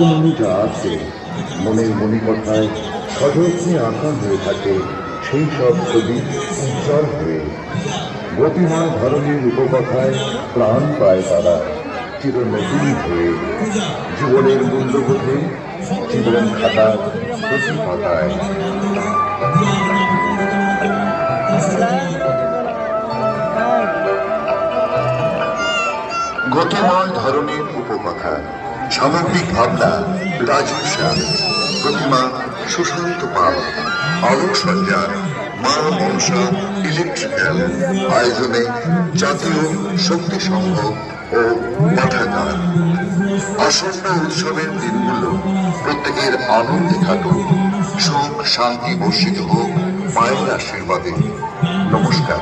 মনে যা আছে, মনের মণিকথায় সযত্নে আঁকা হয়ে থাকে সেই সব ছবি উজ্জ্বল হয়ে। গতিময় ধরনের উপকথায় প্রাণ পায় তারা চির নতুন হয়ে। জীবনের মূল্যবোধে জীবন খাতার প্রতি পাতায়। গতিময় ধরনের উপকথা, সামগ্রিক ভাবনা রাজীব শাহ, প্রতিমা সুশান্ত পাল, আলোকসজ্জা মা মনসা ইলেকট্রিক্যাল, আয়োজনে জাতীয় শক্তি সংঘ ও পাঠাগার। আসন্ন উৎসবের দিনগুলো প্রত্যেকের আনন্দে থাকুক, সুখ শান্তি বর্ষিত হোক মায়ের আশীর্বাদে। নমস্কার।